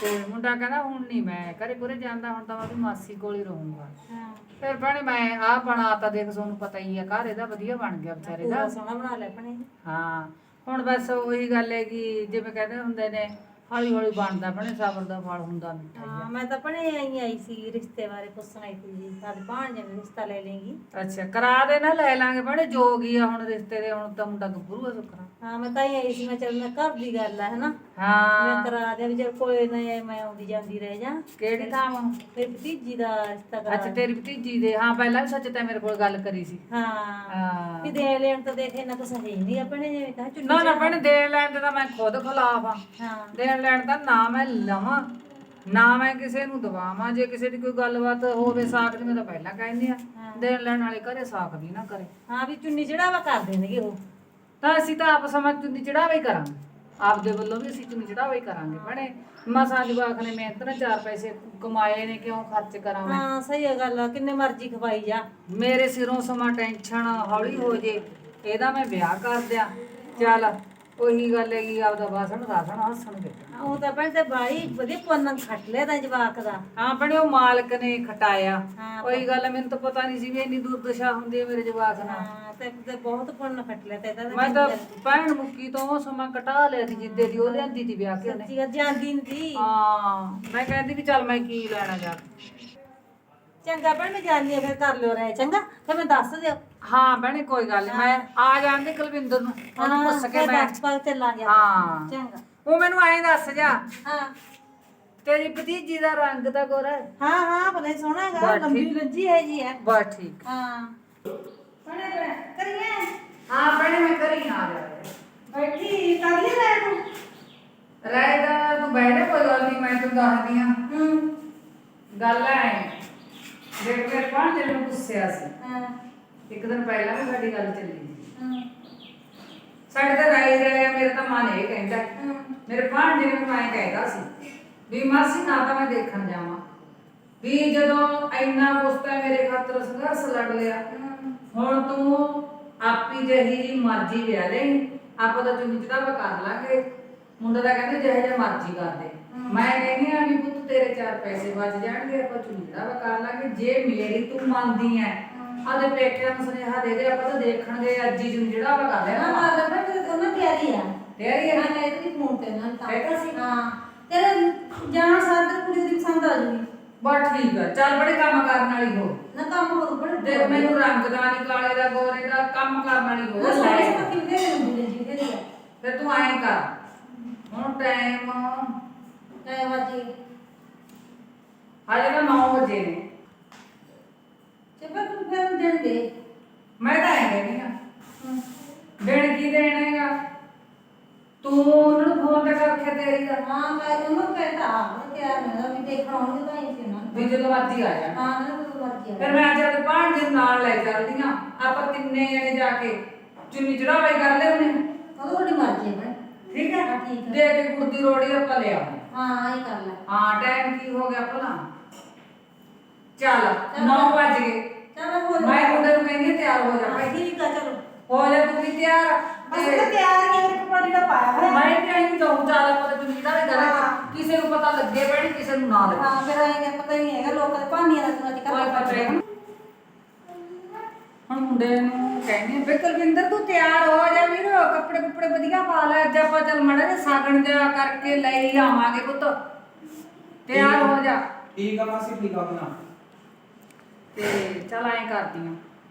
ਤੇ ਮੁੰਡਾ ਕਹਿੰਦਾ ਹੁਣ ਨਹੀਂ ਮੈਂ ਘਰੇ ਪੂਰੇ ਜਾਂਦਾ ਹੁਣ ਤਾਂ ਮੈਂ ਵੀ ਮਾਸੀ ਕੋਲ ਹੀ ਰਹੂੰਗਾ। ਹਾਂ ਫਿਰ ਭੈਣੇ ਮੈਂ ਆਹ ਬਣਾਤਾ ਦੇਖ ਤੁਹਾਨੂੰ ਪਤਾ ਹੀ ਆ ਘਰ ਇਹਦਾ ਵਧੀਆ ਬਣ ਗਿਆ ਵਿਚਾਰੇ ਦਾ। ਪੂਰਾ ਸੋਹਣਾ ਬਣਾ ਲਿਆ ਭਣੇ। ਹਾਂ ਹੁਣ ਬਸ ਉਹੀ ਗੱਲ ਹੈ ਕਿ ਜਿਵੇਂ ਕਹਿੰਦੇ ਹੁੰਦੇ ਨੇ ਹੌਲੀ ਹੌਲੀ ਬਣਦਾ ਭੈਣੇ ਸਬਰ ਦਾ ਫਲ ਹੁੰਦਾ ਮਿੱਠਾ ਹੀ ਹਾਂ ਮੈਂ ਤਾਂ ਭਣੇ ਆਈ ਸੀ ਰਿਸ਼ਤੇ ਬਾਰੇ ਪੁੱਛਣ ਆਈ ਸੀ ਜੀ ਸਾਡੇ ਭਾਣਜੇ ਨੇ ਰਿਸ਼ਤਾ ਲੈ ਲੇਗੀ। ਆ। ਅੱਛਾ ਕਰਾ ਦੇ ਨਾ ਲੈ ਲਾਂਗੇ ਭੈਣੇ ਜੋ ਕੀ ਆ ਹੁਣ ਰਿਸ਼ਤੇ ਦੇ ਹੁਣ ਤਾਂ ਮੁੰਡਾ ਗੱਭਰੂ ਆ ਸੁੱਕਣਾ। ਹਾਂ ਮੈਂ ਤਾਂ ਹੀ ਆਈ ਸੀ ਮੈਂ ਚੱਲ ਮੈਂ ਘਰ ਦੀ ਗੱਲ ਹੈ ਹਨਾ ਹਾਂ ਮੈਂ ਕਰਾ ਦਿਆਂ ਵੀ ਜੇ ਕੋਈ ਨਾ ਮੈਂ ਆਉਂਦੀ ਜਾਂਦੀ ਰਹਿ ਜਾ। ਕਿਹੜੀ ਥਾਂ ਵਾ? ਮੇਰੀ ਭਤੀਜੀ ਦਾ ਰਿਸ਼ਤਾ ਕਰਾ ਅੱਛਾ ਤੇਰੀ ਭਤੀਜੀ ਦੇ ਹਾਂ ਪਹਿਲਾਂ ਵੀ ਸੱਚ ਤਾਂ ਮੇਰੇ ਕੋਲ ਗੱਲ ਕਰੀ ਸੀ। ਹਾਂ ਹਾਂ ਵੀ ਦੇ ਲੈਣ ਤਾਂ ਦੇਖ ਇਹਨਾਂ ਤਾਂ ਸਹੀ ਨਹੀਂ ਆਪਣੇ ਜਿਵੇਂ ਕਹਾ ਚੁੰਨੀ ਨਾ ਨਾ ਭੈਣੇ ਦੇਣ ਲੈਣ ਤੇ ਤਾਂ ਮੈਂ ਖੁਦ ਖਿਲਾਫ ਆ। ਹਾਂ ਦੇਣ ਲੈਣ ਦਾ ਨਾ ਮੈਂ ਲਵਾਂ ਨਾ ਮੈਂ ਕਿਸੇ ਨੂੰ ਦਵਾਵਾਂ ਜੇ ਕਿਸੇ ਦੀ ਕੋਈ ਗੱਲਬਾਤ ਹੋਵੇ ਸਾਖ ਜਿਵੇਂ ਤਾਂ ਪਹਿਲਾਂ ਕਹਿੰਦੇ ਆ ਦੇਣ ਲੈਣ ਵਾਲੇ ਘਰੇ ਸਾਖ ਵੀ ਨਾ ਕਰੇ। ਹਾਂ ਵੀ ਚੁੰਨੀ ਚੜਾਵਾ ਕਰ ਦੇਣਗੇ ਉਹ। ਤਾਂ ਅਸੀਂ ਤਾਂ ਆਪ ਸਮਾਂ ਚੁੰਨੀ ਚੜਾਵਾ ਹੀ ਕਰਾਂਗੇ ਆਪਦੇ ਵੱਲੋਂ ਵੀ ਅਸੀਂ ਚੁੰਨੀ ਚੜਾਵਾ ਹੀ ਕਰਾਂਗੇ ਭੈਣੇ ਮਸਾਂ ਜਵਾਕ ਨੇ ਮਿਹਨਤ ਨਾਲ 4 ਪੈਸੇ ਕਮਾਏ ਨੇ ਕਿਉਂ ਖਰਚ ਕਰਾਂ ਮੈਂ। ਹਾਂ ਸਹੀ ਹੈ ਗੱਲ ਆ ਕਿੰਨੇ ਮਰਜ਼ੀ ਖਵਾਈ ਜਾ। ਮੇਰੇ ਸਿਰੋਂ ਸਮਾਂ ਟੈਨਸ਼ਨ ਹੌਲੀ ਹੋ ਜੇ ਇਹਦਾ ਮੈਂ ਵਿਆਹ ਕਰ ਦਿਆਂ ਚੱਲ ਉਹੀ ਗੱਲ ਹੈਗੀ ਆਪਦਾ ਵਾਸਣ ਰਾਸਣ ਹੱਸਣਗੇ। ਉਹ ਤਾਂ ਪਹਿਲੇ ਬਾਈ ਵਧੀਆ ਪੁੰਨ ਖੱਟ ਲਿਆ ਤਾਂ ਜਵਾਕ ਦਾ। ਹਾਂ ਭੈਣੇ ਉਹ ਮਾਲਕ ਨੇ ਖਟਾਇਆ ਹਾਂ ਉਹੀ ਗੱਲ ਮੈਨੂੰ ਤਾਂ ਪਤਾ ਨਹੀਂ ਸੀ ਵੀ ਇੰਨੀ ਦੁਰਦਸ਼ਾ ਹੁੰਦੀ ਹੈ ਮੇਰੇ ਜਵਾਕ ਨਾਲ। ਹਾਂ ਤੇ ਬਹੁਤ ਪੁੰਨ ਖੱਟ ਲਿਆ ਤੇ ਇਹਦਾ ਮੈਂ ਤਾਂ ਭੈਣ ਮੁੱਕੀ ਤੋਂ ਉਹ ਸਮਾਂ ਕਟਾ ਲਿਆ ਸੀ ਜਿੱਦੇ ਦੀ ਉਹ ਲਿਆਂਦੀ ਦੀ ਵਿਆਹ ਕੇ ਉਹਨੇ। ਸੱਚੀ ਗੱਲ ਜਾਂਦੀ ਨਹੀਂ ਸੀ। ਹਾਂ ਮੈਂ ਕਹਿੰਦੀ ਵੀ ਚੱਲ ਮੈਂ ਕੀ ਲੈਣਾ ਜਾ ਕੇ। ਚੰਗਾ ਭੈਣ ਮੈਂ ਜਾਂਦੀ ਆ ਫਿਰ ਕਰ ਲਿਓ ਰਹਿ ਚੰਗਾ ਫਿਰ ਮੈਂ ਦੱਸ ਦਿਓ। ਹਾਂ ਭੈਣੇ ਕੋਈ ਗੱਲ ਨਹੀਂ ਮੈਂ ਆ ਜਾਂਦੀ ਕੁਲਵਿੰਦਰ ਨੂੰ ਉਹਨੂੰ ਪੁੱਛ ਕੇ ਮੈਂ ਬਸ ਪਾ ਚੱਲਾਂਗੇ। ਹਾਂ ਚੰਗਾ ਉਹ ਮੈਨੂੰ ਐਂ ਦੱਸ ਜਾ ਹਾਂ ਤੇਰੀ ਭਤੀਜੀ ਦਾ ਰੰਗ ਤਾਂ ਗੋਰਾ ਹੈ? ਹਾਂ ਹਾਂ ਭਲੇ ਸੋਹਣਾ ਹੈਗਾ ਬਸ ਲੰਬੀ ਠੀਕ। ਲੱਜੀ ਹੈ ਜੀ ਹੈ। ਬਸ ਠੀਕ ਹਾਂ ਭਣੇ ਕਰੀਏ ਹਾਂ ਭੈਣੇ ਮੈਂ ਕਰੀ ਆ ਜਾ ਬੈਠੀ ਕਰ ਲਈ ਰਹਿ ਤੂੰ। ਰਾਇਦਾ ਤੂੰ ਬੈਠੇ ਕੋਈ ਗੱਲ ਨਹੀਂ ਮੈਂ ਤੈਨੂੰ ਦੱਸਦੀ ਆ ਗੱਲ ਐ ਦੇਖ ਮੇਰੇ ਪਾਣ ਨੂੰ ਪੁੱਛਿਆ ਸੀ ਹਾਂ ਇੱਕ ਦਿਨ ਪਹਿਲਾਂ ਵੀ ਸਾਡੀ ਗੱਲ ਚੱਲੀ ਸੀ ਸਾਡੇ ਤਾਂ ਰਾਈ ਰਿਹਾ ਮੇਰੇ ਤਾਂ ਮਨ ਇਹ ਕਹਿੰਦਾ ਮੇਰੇ ਪਾਣ ਨੇ ਮੈਨੂੰ ਐਂ ਕਹਿੰਦਾ ਸੀ ਵੀ ਮਾਸੀ ਨਾ ਤਾਂ ਮੈਂ ਦੇਖਣ ਜਾਵਾਂ ਵੀ ਜਦੋਂ ਇੰਨਾ ਕੁਸਤਾ ਮੇਰੇ ਖਾਤਰ ਸੰਘਰਸ਼ ਲੜ ਲਿਆ ਹੁਣ ਤੂੰ ਆਪੀ ਜਿਹੀ ਜੀ ਮਰਜ਼ੀ ਵਿਆਹ ਲੈ ਆਪਾਂ ਤਾਂ ਚੁੰਨੀ ਚੜਾਵਾ ਕਰ ਲਾਂਗੇ ਮੁੰਡਾ ਤਾਂ ਕਹਿੰਦੇ ਜਿਹੇ ਜਿਹਾ ਮਰਜ਼ੀ ਕਰ ਦੇ ਮੈਂ ਕਹਿੰਦੀ ਆ ਵੀ ਪੁੱਤ ਤੇਰੇ 4 ਪੈਸੇ ਬਚ ਜਾਣਗੇ ਆਪਾਂ ਚੁੰਨੀ ਚੜਾਵਾ ਕਰ ਲਾਂਗੇ ਜੇ ਮੇਰੀ ਤੂੰ ਮੰਨਦੀ ਐ ਆਦੇ ਪੇਕਿਆਂ ਨੂੰ ਸੁਨੇਹਾ ਦੇ ਦੇ ਆਪਾਂ ਤਾਂ ਦੇਖਣਗੇ ਅੱਜ ਹੀ ਚੁੰਨੀ ਚੜਾਵਾ ਕਰ ਲੈਣਾ ਹਾਂ ਹਾਂ ਲੱਭਣ ਤੇ ਉਹਨਾਂ ਤਿਆਰੀ ਆ ਤੇਰੀ ਹਾਂ ਲੈ ਤੇ ਫੋਨ ਤੇ ਨਾ ਤਾਂ ਹੈਗਾ ਸੀ? ਹਾਂ ਤੇਰੇ ਜਾਣ ਸਾਰ ਤੇ ਕੁੜੀ ਦੀ ਪਸੰਦ ਆ ਜੂਗੀ। ਬਸ ਠੀਕ ਆ ਚੱਲ ਬੜੇ ਕੰਮ ਕਰਨ ਵਾਲੀ ਹੋ ਨਾ ਕੰਮ ਹੋ ਬੜੇ ਦੇਖ ਮੈਨੂੰ ਰੰਗ ਦਾ ਨੀ ਕਾਲੇ ਦਾ ਗੋਰੇ ਦਾ ਕੰਮ ਕਰਨ ਵਾਲੀ ਹੋ ਲੈ ਕਿੰਨੇ ਦੇ ਹੁੰਦੇ ਨੇ ਜਿਹਦੇ ਦੇ ਫਿਰ ਤੂੰ ਐਂ ਕਰ ਹੁਣ ਟਾਈਮ ਕੈ ਵਾਜੀ ਹਜੇ ਤਾਂ 9 ਵਜੇ ਨੇ ਚੱਪਾ ਤੂੰ ਫਿਰ ਦਿਨ ਦੇ ਮੈਂ ਤਾਂ ਐਂ ਕਹਿੰਦੀ ਆ ਦਿਨ ਕੀ ਦੇਣਾ ਹੈਗਾ ਤੂੰ ਉਹਨਾਂ ਨੂੰ ਫੋਨ ਤੇ ਕਰਕੇ ਤੇਰੀ ਦਾ ਹਾਂ ਮੈਂ ਉਹਨੂੰ ਕਹਿੰਦਾ ਮੈਂ ਤਿਆਰ ਮੇਰਾ ਵੀ ਦੇਖਣਾ ਉਹਨੂੰ ਤਾਂ ਹੀ ਸੀ ਨਾ ਵੀ ਜਦੋਂ ਮਰਜ਼ੀ ਆ ਜਾਣਾ ਹਾਂ ਨਾ ਤੂੰ ਮਰਜ਼ੀ ਆ ਫਿਰ ਮੈਂ ਜਦ ਪਾਣ ਦੇ ਨਾਲ ਲੈ ਚੱਲਦੀ ਆ ਆਪਾਂ ਤਿੰਨੇ ਜਣੇ ਜਾ ਕੇ ਚੁੰਨੀ ਚੜਾਵੇ ਕਰ ਲੈ ਉਹਨੇ ਉਹ ਤੁਹਾਡੀ ਮਰਜ਼ੀ ਹੈ ਠੀਕ ਹੈ ਹਾਂ, ਠੀਕ ਹੈ। ਦੇ ਕੇ ਗੁਰਦੀ ਰੋੜੀ ਆਪਾਂ ਲੈ ਆਵਾਂਗੇ ਹਾਂ ਇਹ ਕਰ ਲੈ ਹਾਂ ਟਾਈਮ ਕੀ ਹੋ ਗਿਆ ਭਲਾ ਚੱਲ 9 ਵਜ ਗਏ ਚਲ ਹੋ ਜਾ ਮੈਂ ਮੁੰਡੇ ਨੂੰ ਕਹਿੰਦੀ ਹਾਂ, ਤਿਆਰ ਹੋ ਜਾ ਭਾਈ ਠੀਕ ਆ ਚਲੋ ਹੋ ਜਾ ਤੂੰ ਵੀ ਤਿਆਰ ਬਸ ਤਾਂ ਤਿਆਰ ਹੀ ਮੇਰੇ ਕੱਪੜਾ ਜਿਹੜਾ ਪਾਇਆ ਹੋਇਆ ਮੈਂ ਵੀ ਆਈ ਜਾਉਂ ਚੱਲ ਆਪਾਂ ਤਾਂ ਚੁੰਨੀ ਚੜਾਵੇ ਕਰਾਂਗੇ ਕਿਸੇ ਨੂੰ ਪਤਾ ਲੱਗੇ ਬੈਣੀ ਕਿਸੇ ਨੂੰ ਨਾ ਲੱਗੇ ਹਾਂ ਫਿਰ ਆਏਗਾ ਪਤਾ ਹੀ ਨਹੀਂ ਹੈਗਾ ਲੋਕਾਂ ਦੇ ਭਾਨੀਆਂ ਦਾ ਅੱਜ ਕੋਈ ਪਤਾ ਹੀ ਕੱਲ੍ਹ ਨਹੀਂ ਹੁਣ ਮੁੰਡੇ ਨੂੰ ਕਹਿੰਦੀ ਵੇ ਕੁਲਵਿੰਦਰ ਤੂੰ ਤਿਆਰ ਹੋ ਜਾ ਵੀਰ ਕੱਪੜੇ ਕੁੱਪੜੇ ਵਧੀਆ ਪਾ ਲੈ ਅੱਜ ਆਪਾਂ ਚੱਲ ਮੜਾ ਜਿਹਾ ਸਾਗਣ ਜਿਹਾ ਕਰਕੇ ਲੈ ਹੀ ਆਵਾਂਗੇ ਪੁੱਤ ਤਿਆਰ ਹੋ ਜਾ ਠੀਕ ਆ ਮਾਸੀ ਠੀਕ ਆ ਬਣਾ ਤੇ ਚੱਲ ਐਂ ਕਰਦੀ ਆ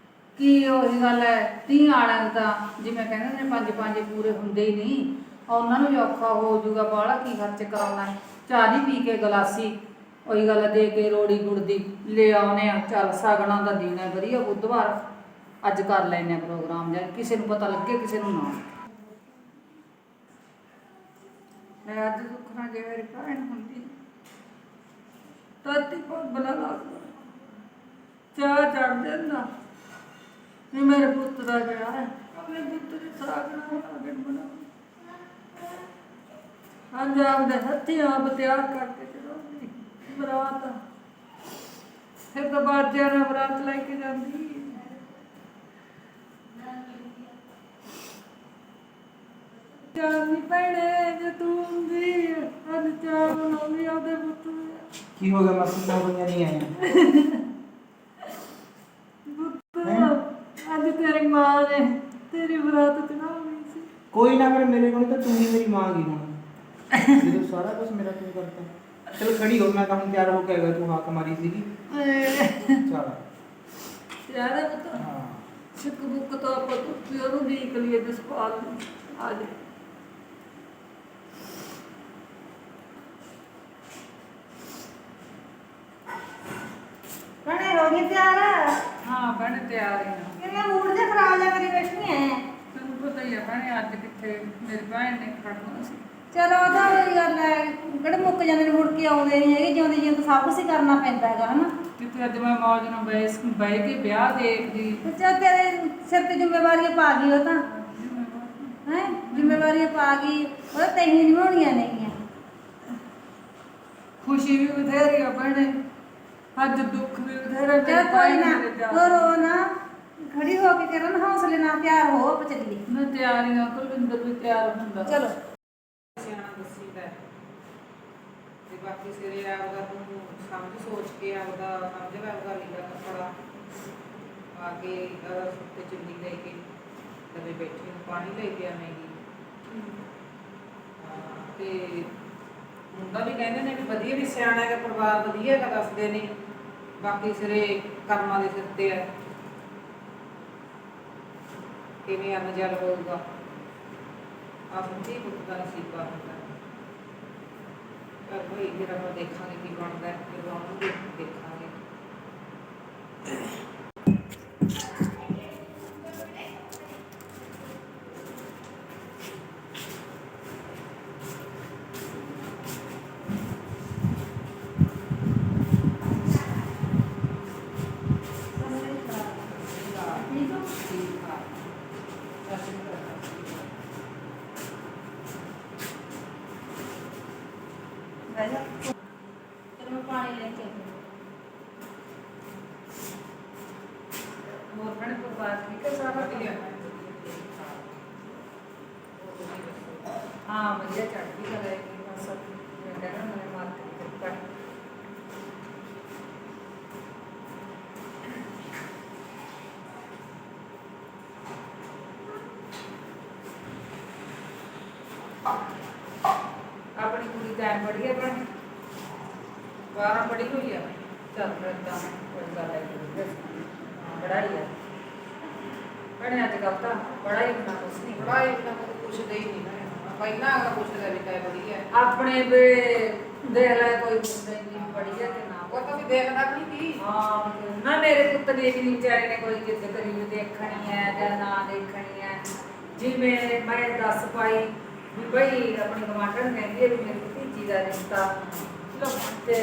ਕੀ ਉਹੀ ਗੱਲ ਹੈ ਧੀ ਵਾਲਿਆਂ ਨੂੰ ਤਾਂ ਜਿਵੇਂ ਕਹਿੰਦੇ ਨੇ 5 ਪੂਰੇ ਹੁੰਦੇ ਹੀ ਨਹੀਂ ਉਹਨਾਂ ਨੂੰ ਵੀ ਔਖਾ ਹੋ ਜਾਊਗਾ ਬਾਹਲਾ ਕੀ ਖਰਚ ਕਰਾਉਣਾ ਚਾਹ ਨਹੀਂ ਪੀ ਕੇ ਗਲਾਸੀ ਉਹੀ ਗੱਲ ਦੇ ਕੇ ਰੋੜੀ ਗੁੜ ਦੀ ਲੈ ਆਉਨੇ ਆ ਚੱਲ ਸਾਗਣਾ ਦਾ ਦਿਨ ਹੈ ਵਧੀਆ ਬੁੱਧਵਾਰ ਅੱਜ ਕਰ ਲੈਨੇ ਆ ਪ੍ਰੋਗਰਾਮ ਜਾਂ ਕਿਸੇ ਨੂੰ ਪਤਾ ਲੱਗੇ ਕਿਸੇ ਨੂੰ ਨਾ ਮੈਂ ਅੱਜ ਦੁੱਖਣਾ ਜੇ ਮੇਰੀ ਭੈਣ ਹੁੰਦੀ ਤਾਤੀ ਬਣਾ ਲਾ ਚਾਹ ਚੜ ਜਾਂਦਾ ਵੀ ਮੇਰੇ ਪੁੱਤ ਦਾ ਵਿਆਹ ਹੈ ਆਪਣੇ ਪੁੱਤ ਦੀ ਸਾਗ ਨਾਲ ਆਗਣ ਬਣਾ ਅੰਜਾਮ ਦੇ ਹੱਥੀਂ ਆਪ ਤਿਆਰ ਕਰਕੇ ਚੜਾਉਂਦੀ ਬਰਾਤ ਫਿਰ ਤਾਂ ਬਾਜਿਆਂ ਨਾਲ ਬਰਾਤ ਲੈ ਕੇ ਜਾਂਦੀ ਚਾਹੀ ਭੈਣੇ ਜੇ ਤੂੰ ਹੁੰਦੀ ਅੱਜ ਚਾਹ ਬਣਾਉਂਦੀ ਆਪਦੇ ਪੁੱਤ ਦੇ ਕੀ ਹੋ ਗਿਆ ਮਾਸੀ ਨਾ ਬਈਆਂ ਨਹੀਂ ਆਈਆਂ ਅੱਜ ਤੇਰੀ ਮਾਂ ਨੇ ਤੇਰੀ ਬਰਾਤ ਚੜਾਉਣੀ ਸੀ ਕੋਈ ਨਾ ਫਿਰ ਮੇਰੇ ਕੋਲ ਤਾਂ ਤੂੰ ਹੀ ਮੇਰੀ ਮਾਂ ਗਈ ਹੁਣ ਜਦੋਂ ਸਾਰਾ ਕੁਝ ਮੇਰਾ ਤੂੰ ਕਰਤਾ ਚਲ ਖੜੀ ਹੋ ਮੈਂ ਤਾਂ ਹੁਣ ਤਿਆਰ ਹੋ ਕੇ ਆ ਗਿਆ ਤੂੰ ਹਾਕ ਮਾਰੀ ਸੀਗੀ ਚਲ ਯਾਰ ਇਹ ਤਾਂ ਹਾਂ ਸਿੱਕ ਬੁੱਕ ਤੋਂ ਆਪਾਂ ਤੁੱਤੀ ਉਹਨੂੰ ਦੇਖ ਲਈਏ ਜਸਪਾਲ ਨੂੰ ਆ ਜਾ ਭੈਣੇ ਹੋ ਗਈ ਤਿਆਰ ਹਾਂ ਭੈਣੇ ਤਿਆਰ ਹੀ ਨਾ ਕਿੰਨਾ ਮੂਡ ਜਿਹਾ ਖਰਾਬ ਜਿਹਾ ਕਰੀ ਬੈਠੀ ਐ ਤੈਨੂੰ ਪਤਾ ਹੀ ਆ ਭੈਣੇ ਅੱਜ ਕਿੱਥੇ ਮੇਰੀ ਭੈਣ ਨੇ ਖੜਨਾ ਸੀ ਚਲੋ ਉਹਦਾ ਉਹੀ ਗੱਲ ਹੈ ਕਿਹੜੇ ਮੁੱਕ ਜਾਂਦੇ ਨੇ ਮੁੜ ਕੇ ਆਉਂਦੇ ਨਹੀਂ ਹੈਗੇ ਜਿਉਂਦੇ ਜਿਉਂਦੇ ਸਭ ਕੁਝ ਹੀ ਕਰਨਾ ਪੈਂਦਾ ਹੈਗਾ ਹਨਾ ਕਿਤੇ ਅੱਜ ਮੈਂ ਮੌਜ ਨਾਲ ਬਹਿ ਕੇ ਵਿਆਹ ਦੇਖਦੀ ਤੇ ਚੱਲ ਤੇਰੇ ਸਿਰ ਤੇ ਜ਼ਿੰਮੇਵਾਰੀਆਂ ਪਾ ਗਈ ਉਹ ਤਾਂ ਹੈ ਜ਼ਿੰਮੇਵਾਰੀਆਂ ਪਾ ਗਈ ਉਹ ਤਾਂ ਤੈਨੂੰ ਨਿਭਾਉਣੀਆਂ ਨੇਗੀਆਂ ਖੁਸ਼ੀ ਵੀ ਬਥੇਰੀ ਆ ਭੈਣੇ ਅੱਜ ਦੁੱਖ ਵੀ ਬਥੇਰਾ ਚੱਲ ਕੋਈ ਨਾ ਤੂੰ ਰੋ ਨਾ ਖੜੀ ਹੋ ਕੇ ਕਰਨ ਹੌਸਲੇ ਨਾਲ ਤਿਆਰ ਹੋ ਆਪਾਂ ਚੱਲੀਏ ਮੈਂ ਤਿਆਰ ਹੀ ਨਾ ਕੁਲਵਿੰਦਰ ਵੀ ਤਿਆਰ ਹੁੰਦਾ ਚਲੋ ਸਿਆਣਾ ਦੱਸੀਦਾ ਤੇ ਬਾਕੀ ਸਿਰੇ ਆਪਦਾ ਤੂੰ ਸਮਝ ਸੋਚ ਕੇ ਆਪਦਾ ਸਮਝ ਲੈ ਆਪਦਾ ਲੀੜਾ ਕੱਪੜਾ ਆ ਕੇ ਸੁੱਤੇ ਚੁੰਨੀ ਲੈ ਕੇ ਲਵੇ ਬੈਠੇ ਨੂੰ ਪਾਣੀ ਲੈ ਕੇ ਆਵੇਂਗੀ ਤੇ ਮੁੰਡਾ ਵੀ ਕਹਿੰਦੇ ਨੇ ਵੀ ਵਧੀਆ ਵੀ ਸਿਆਣਾ ਹੈਗਾ ਪਰਿਵਾਰ ਵਧੀਆ ਹੈਗਾ ਦੱਸਦੇ ਨੇ ਬਾਕੀ ਸਿਰੇ ਕਰਮਾਂ ਦੇ ਸਿਰ ਤੇ ਹੈ ਕਿਵੇਂ ਅੰਨ ਜਲ ਹੋਊਗਾ ਆਪਣੀ ਪੁੱਤ ਦਾ ਨਸੀਬਾ ਹੁੰਦਾ ਪਰ ਕੋਈ ਫਿਰ ਆਪਾਂ ਦੇਖਾਂਗੇ ਕੀ ਬਣਦਾ ਹੈ ਫਿਰ ਆਉਣਗੇ ਦੇਖਾਂਗੇ ਬਹਿ ਜਾ ਚਲੋ ਮੈਂ ਪਾਣੀ ਲੈ ਕੇ ਆਉਂਦੀ ਹੋਰ ਭੈਣੇ ਪਰਿਵਾਰ ਠੀਕ ਹੈ ਸਾਰਾ ਵਧੀਆ ਹਾਂ ਵਧੀਆ ਚੜ੍ਹਦੀ ਕਲਾ ਹੈ ਕਿ ਬਸ ਮੈਂ ਕਹਿੰਦਾ ਮੈਂ ਮਾਰਕੀਟ ਕਰ ਆਪਣੀ ਕੁੜੀ ਤਾਂ ਬੜੀ ਹੈ ਭੈਣੇ 12 ਪੜੀ ਹੋਈ ਆ ਚੱਲ ਫਿਰ ਤਾਂ ਕੋਈ ਗੱਲ ਹੈ ਪੜਾਈ ਹੈ ਭੈਣੇ ਅੱਜ ਕੱਲ੍ਹ ਤਾਂ ਪੜਾਈ ਬਿਨਾਂ ਕੁਛ ਨਹੀਂ ਪੜਾਈ ਬਿਨਾਂ ਕੋਈ ਪੁੱਛਦਾ ਹੀ ਨਹੀਂ ਨਾ ਪਹਿਲਾਂ ਅਗਲਾ ਪੁੱਛਦਾ ਵੀ ਕਾਇ ਬੜੀ ਹੈ ਆਪਣੇ ਵੇ ਦੇਖ ਲੈ ਕੋਈ ਪੁੱਛਦਾ ਹੀ ਨਹੀਂ ਪੜੀ ਹੈ ਕਿ ਨਾ ਉਹ ਤਾਂ ਵੀ ਦੇਖਦਾ ਵੀ ਨਹੀਂ ਕੀ ਹਾਂ ਨਾ ਮੇਰੇ ਪੁੱਤ ਨੇ ਵੀ ਨਹੀਂ ਵਿਚਾਰੇ ਨੇ ਕੋਈ ਜਿੱਦ ਕਰੀ ਵੀ ਦੇਖਣੀ ਹੈ ਜਾਂ ਨਾ ਦੇਖਣੀ ਹੈ ਜਿਵੇਂ ਮੈਂ ਦੱਸ ਪਾਈ ਵੀ ਬਈ ਆਪਣੀ ਗਵਾਂਢਣ ਕਹਿੰਦੀ ਹੈ ਵੀ ਮੇਰੀ ਭਤੀਜੀ ਦਾ ਰਿਸ਼ਤਾ ਤੇ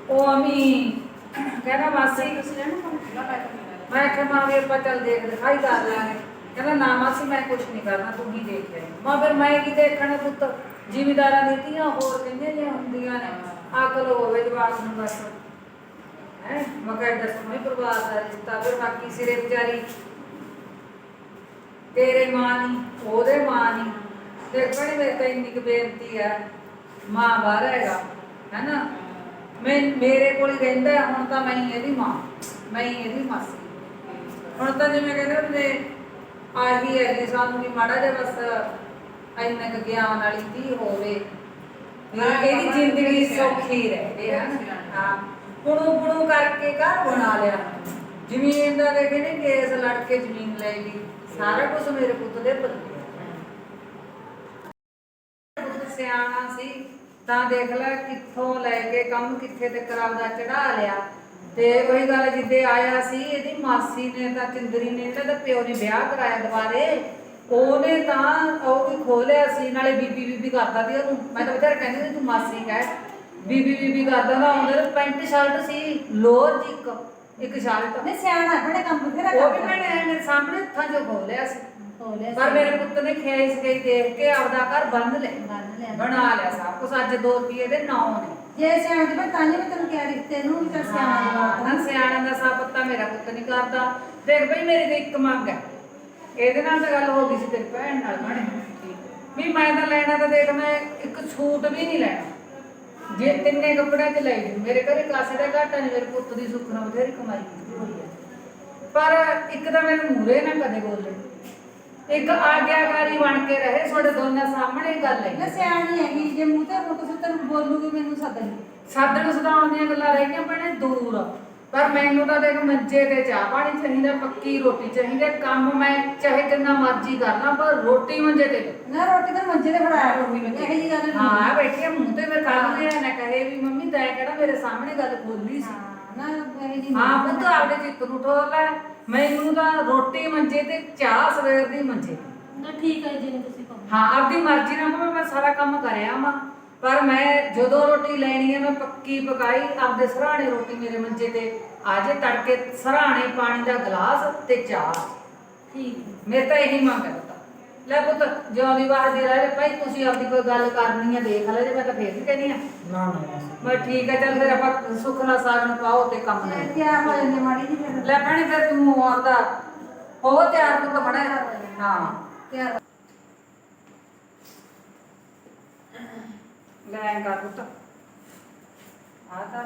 ਉਹ ਅਮੀ ਕਹਿੰਦਾ ਮਾਸੀ ਤੁਸੀਂ ਰਹਿਣਾ ਕੰਮ ਨਾ ਮੈਂ ਤਾਂ ਨਹੀਂ ਲੈਣਾ। ਮੈਂ ਕਿਹਾ ਮਾਂ ਵੀ ਆਪਾਂ ਚੱਲ ਦੇਖ ਦਿਖਾਈ ਕਰ ਲਾਂਗੇ ਕਹਿੰਦਾ ਨਾ ਮਾਸੀ ਮੈਂ ਕੁਝ ਨਹੀਂ ਕਰਨਾ ਤੂੰ ਹੀ ਦੇਖ ਲੈ ਮਾਂ ਫਿਰ ਮੈਂ ਕੀ ਦੇਖਣਾ ਪੁੱਤ ਜ਼ਿਮੀਦਾਰਾਂ ਦੀ ਧੀਆਂ ਹੋਰ ਕਹਿੰਦੇ ਨੇ ਹੁੰਦੀਆਂ ਨੇ ਅਕਲ ਹੋਵੇ ਜਵਾਕ ਨੂੰ ਬਸ ਹੈ ਮੈਂ ਕਹਿੰਦਾ ਸੋਹਣੇ ਪਰਿਵਾਰ ਦਾ ਰਿਸ਼ਤਾ ਫਿਰ ਬਾਕੀ ਸਿਰੇ ਵਿਚਾਰੀ ਤੇਰੇ ਮਾਂ ਨਹੀਂ ਉਹਦੇ ਮਾਂ ਨਹੀਂ ਦੇਖ ਬੜੀ ਮੇਰੇ ਤਾਂ ਇੰਨੀ ਕੁ ਬੇਨਤੀ ਹੈ ਮਾਂ ਬਾਹਰ ਹੈਗਾ ਹੈਨਾ ਮੇਰੇ ਕੋਲ ਹੀ ਰਹਿੰਦਾ ਹੈ, ਹੁਣ ਤਾਂ ਮੈਂ ਹੀ ਇਹਦੀ ਮਾਂ ਮੈਂ ਹੀ ਇਹਦੀ ਮਾਸੀ ਹੁਣ ਤਾਂ ਜਿਵੇਂ ਕਹਿੰਦੇ ਹੁੰਦੇ ਆਹੀ ਹੈ ਕਿ ਸਾਨੂੰ ਵੀ ਮਾੜਾ ਜਿਹਾ ਬਸ ਇੰਨਾ ਕੁ ਗਿਆਨ ਵਾਲੀ ਧੀ ਹੋਵੇ ਵੀ ਇਹਦੀ ਜ਼ਿੰਦਗੀ ਸੌਖੀ ਰਹੇ ਹਾਂ ਪੁਣੂ ਕਰਕੇ ਘਰ ਬਣਾ ਲਿਆ ਜ਼ਮੀਨ ਦਾ ਦੇ ਕਹਿੰਦੇ ਕੇਸ ਲੜ ਕੇ ਜ਼ਮੀਨ ਲੈ ਲਈ ਸਾਰਾ ਕੁਝ ਮੇਰੇ ਪੁੱਤ ਦੇ ਪੱਲੇ ਪੁੱਤ ਸਿਆਣਾ ਸੀ ਤਾਂ ਦੇਖ ਲੈ ਕਿੱਥੋਂ ਲੈ ਕੇ ਕੰਮ ਕਿੱਥੇ ਤੇ ਕਰਾਉਦਾ ਚੜਾ ਲਿਆ ਤੇ ਉਹੀ ਗੱਲ ਜਿੱਦੇ ਆਇਆ ਸੀ ਇਹਦੀ ਮਾਸੀ ਨੇ ਤਾਂ ਚੰਦਰੀ ਨੇ ਇਹਦਾ ਪਿਓ ਨੇ ਵਿਆਹ ਕਰਾਇਆ ਦੁਬਾਰੇ ਉਹਨੇ ਤਾਂ ਉਹ ਵੀ ਖੋਲਿਆ ਸੀ ਨਾਲੇ ਬੀਬੀ ਕਰਦਾ ਸੀ ਉਹਨੂੰ ਮੈਂ ਤਾਂ ਬਥੇਰਾ ਕਹਿੰਦੀ ਸੀ ਤੂੰ ਮਾਸੀ ਕਹਿ ਬੀਬੀ ਕਰਦਾ ਨਾ ਉਹਦੇ ਪੈਂਟ ਸ਼ਰਟ ਸੀ ਲੋਅਰ ਜੀ ਇੱਕ ਸ਼ਰਟ ਨਹੀਂ ਸਿਆਣਾ ਆਪਣੇ ਕੰਮ ਬਥੇਰਾ ਉਹ ਵੀ ਕਰਦਾ। ਮੈंने ਮੇਰੇ ਸਾਹਮਣੇ ਹੱਥਾਂ 'ਚ ਖੋਲਿਆ ਸੀ ਹੋ ਲਿਆ ਪਰ ਮੇਰੇ ਪੁੱਤ ਨੇ ਖੇਸ ਗਈ ਦੇਖ ਕੇ ਆਪਦਾ ਘਰ ਬੰਨ ਲਿਆ ਬੰਨ ਲਿਆ। ਬਣਾ ਲਿਆ ਸਭ ਕੁਛ ਅੱਜ 2 ਰੁਪਏ ਦੇ 9 ਨੇ ਜੇ ਸਿਆਣਾ ਤੇ ਤਾਂ ਹੀ ਮੈਂ ਤੈਨੂੰ ਕਿਹਾ ਰਿਸ਼ਤੇ ਨੂੰ ਵੀ ਚੱਲ ਸਿਆਣਾ ਨਾ ਲਵਾ ਸਿਆਣਾ ਦਾ ਸਾ ਪੱਤਾ ਮੇਰਾ ਪੁੱਤ ਨਹੀਂ ਕਰਦਾ ਦੇਖ ਬਈ ਮੇਰੀ ਤੇ ਇੱਕ ਮੰਗ ਹੈ ਇਹਦੇ ਨਾਲ ਤਾਂ ਗੱਲ ਹੋ ਗਈ ਸੀ ਤੇਰੀ ਭੈਣ ਨਾਲ ਬਣੇ ਵੀ ਮੈਂ ਤਾਂ ਲੈਣਾ ਤਾਂ ਦੇਖ ਮੈਂ ਇੱਕ ਸੂਟ ਵੀ ਨਹੀਂ ਲੈਣਾ ਜੇ ਤਿੰਨੇ ਕੱਪੜਿਆਂ 'ਚ ਲੈ ਜੂ ਮੇਰੇ ਘਰੇ ਕਾਸੇ ਦਾ ਘਾਟਾ ਨਹੀਂ ਮੇਰੇ ਪੁੱਤ ਦੀ ਸੁੱਖ ਨਾਲ ਬਥੇਰੀ ਕਮਾਈ ਕੀਤੀ ਹੋਈ ਹੈ ਪਰ ਇੱਕ ਤਾਂ ਮੈਨੂੰ ਮੂਰੇ ਨਾ ਕਦੇ ਬੋਲੇ ਇੱਕ ਆਗਿਆਕਾਰੀ ਬਣ ਕੇ ਰਹੇ ਤੁਹਾਡੇ ਦੋਨਾਂ ਸਾਹਮਣੇ ਗੱਲ ਮੈਂ ਹੈ ਸਿਆਣੀ ਹੈਗੀ ਜੇ ਮੂੰਹ ਤੇ ਹੁਣ ਤੁਸੀਂ ਤੈਨੂੰ ਬੋਲੂਗੀ ਮੈਨੂੰ ਸੱਦ ਲਈ ਸਾਧਣ ਸਦਾਉਣ ਦੀਆਂ ਗੱਲਾਂ ਰਹਿ ਗਈਆਂ ਭੈਣੇ ਦੂਰ ਪਰ ਮੈਨੂੰ ਤਾਂ ਦੇਖ ਮੰਜੇ ਤੇ ਚਾਹ ਪਾਣੀ ਚਾਹੀਦਾ ਪੱਕੀ ਰੋਟੀ ਚਾਹੀਦੀ ਕੰਮ ਮੈਂ ਚਾਹੇ ਕਿੰਨਾ ਮਰਜ਼ੀ ਕਰ ਲਾਂ ਪਰ ਰੋਟੀ ਮੰਜੇ ਤੇ ਨਾ ਰੋਟੀ ਤਾਂ ਮੰਜੇ ਤੇ ਫੜਾਇਆ ਕਰੂੰਗੀ ਮੈਂ ਇਹੋ ਜੀ ਗੱਲ ਨਹੀਂ ਹਾਂ ਬੈਠੀ ਆ ਮੂੰਹ ਤੇ ਮੈਂ ਕੱਲ ਨੂੰ ਇਹ ਨਾ ਕਹੇ ਵੀ ਮੰਮੀ ਤੈਂ ਕਿਹੜਾ ਮੇਰੇ ਸਾਹਮਣੇ ਗੱਲ ਖੋਲੀ ਸੀ ਨਾ ਇਹੋ ਜੀ ਹਾਂ ਪੁੱਤ ਆਪਦੇ ਚਿੱਤ ਨੂੰ ਠੋਰ ਲੈ ਮੈਨੂੰ ਤਾਂ ਰੋਟੀ ਮੰਜੇ ਤੇ ਚਾਹ ਸਵੇਰ ਦੀ ਮੰਜੇ ਤੇ ਨਾ ਠੀਕ ਹੈ ਜਿਵੇਂ ਤੁਸੀਂ ਕਹੋ ਹਾਂ ਆਪਦੀ ਮਰਜ਼ੀ ਨਾਲ ਭਾਵੇਂ ਮੈਂ ਸਾਰਾ ਕੰਮ ਕਰਿਆ ਵਾਂ ਪਰ ਮੈਂ ਜਦੋਂ ਰੋਟੀ ਲੈਣੀ ਹੈ ਮੈਂ ਪੱਕੀ ਪਕਾਈ ਆਪਦੇ ਸਰਾਣੇ ਰੋਟੀ ਮੇਰੇ ਮੰਜੇ ਤੇ ਆ ਜੇ ਤੜਕੇ ਸਰਾਣੇ ਪਾਣੀ ਦਾ ਗਲਾਸ ਤੇ ਚਾਹ ਠੀਕ ਮੇਰੇ ਤਾਂ ਇਹੀ ਮੰਗ ਹੈ ਪੁੱਤ ਲੈ ਪੁੱਤ ਜਿਉਂਦੀ ਵਾਰ ਦੀ ਰਹਿ ਭਾਈ ਤੁਸੀਂ ਆਪਦੀ ਕੋਈ ਗੱਲ ਕਰਨੀ ਹੈ ਦੇਖ ਲੈ ਜੇ ਮੈਂ ਤਾਂ ਫੇਰ ਵੀ ਕਹਿੰਦੀ ਆ ਨਾ ਨਾ ਮੈਂ ਠੀਕ ਹੈ ਚੱਲ ਫਿਰ ਆਪਾਂ ਸੁੱਖ ਨਾਲ ਸਾਗਣ ਪਾਓ ਤੇ ਕੰਮ ਮੈਂ ਲੈ ਤਿਆਰ ਹੋ ਜਾਂਦੀ ਮਾੜੀ ਜੀ ਫਿਰ ਲੈ ਭੈਣੇ ਫਿਰ ਤੂੰ ਆਪਦਾ ਹੋ ਤਿਆਰ ਪੁੱਤ ਬੜਾ ਹਾਂ ਤਿਆਰ ਲੈ ਕਰ ਪੁੱਤ ਆ ਤਾਂ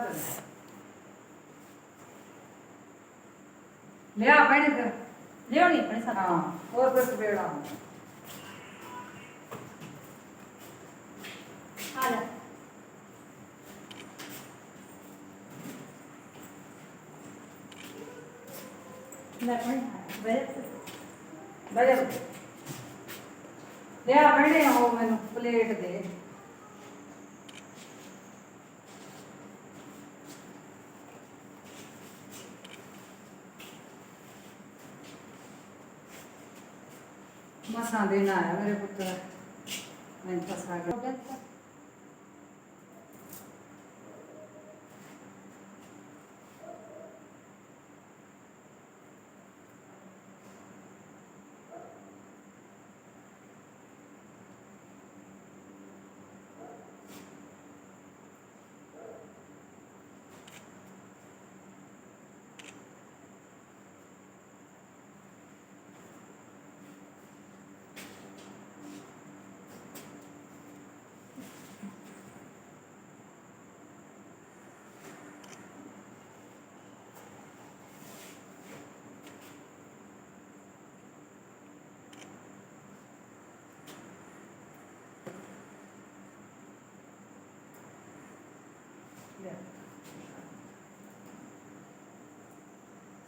ਲਿਆ ਭੈਣੇ ਫਿਰ ਲਿਆਉਣੀ ਆਪਣੇ ਸਾਥ ਹਾਂ ਹੋਰ ਫਿਰ ਸਵੇੜਾ ਆ ਜਾ ਲੈ ਆਪਣੇ ਬੈਠ ਬਜਾ ਲਿਆ ਭੈਣੇ ਉਹ ਮੈਨੂੰ ਪਲੇਟ ਦੇ ਮਸਾਂ ਦੇਣਾ ਆਇਆ ਮੇਰੇ ਪੁੱਤ ਦਾ ਮੈਂ ਤਾਂ ਸਾਗਰ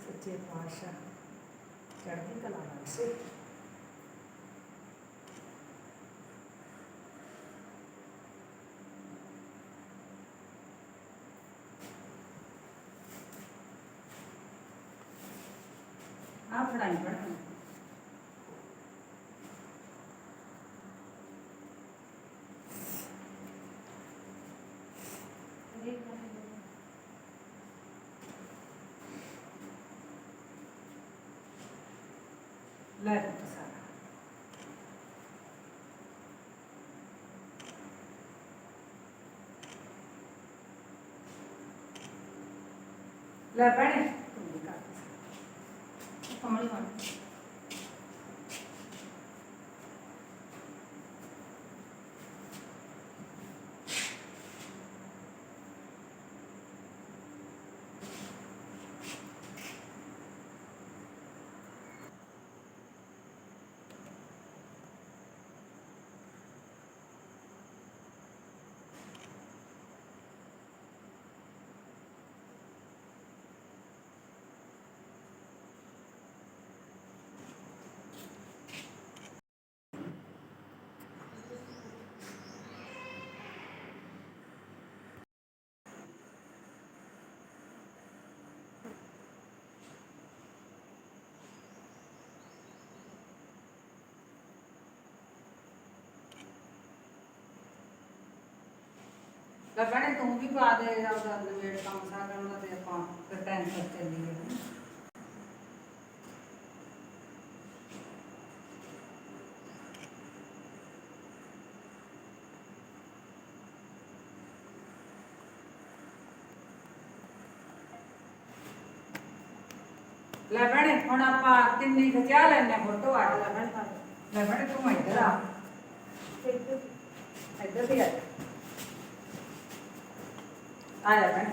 ਸੱਚੇ ਪਾਤਸ਼ਾਹ ਚੜ੍ਹਦੀ ਕਲਾ ਬਖਸ਼ੇ ਆ ਫੜਾਈ ਪੜਾਈ ਲੈ ਪੁੱਤ ਸਾਰਾ ਲੈ ਭੈਣੇ ਤੂੰ ਵੀ ਕਰ ਦੇ ਕਮਲੀ ਬਣ ਲੈ ਭੈਣੇ ਤੂੰ ਵੀ ਪਾ ਦੇ ਆਪਦਾ ਨਵੇੜ ਕੰਮ ਸਾਰਿਆਂ ਦਾ ਤੇ ਆਪਾਂ ਫਿਰ ਟਾਈਮ ਨਾਲ ਚੱਲੀਏ। ਲੈ ਭੈਣੇ ਹੁਣ ਆਪਾਂ ਕਿੰਨੀ ਖਿਚਾ ਲੈਣੇ ਫੋਟੋ ਆ ਲੈ ਭੈਣੇ। ਲੈ ਭੈਣੇ ਤੂੰ ਇੱਧਰ ਆ, ਇੱਧਰ ਵੀ ਆ ਜਾ ਭੈਣੇ।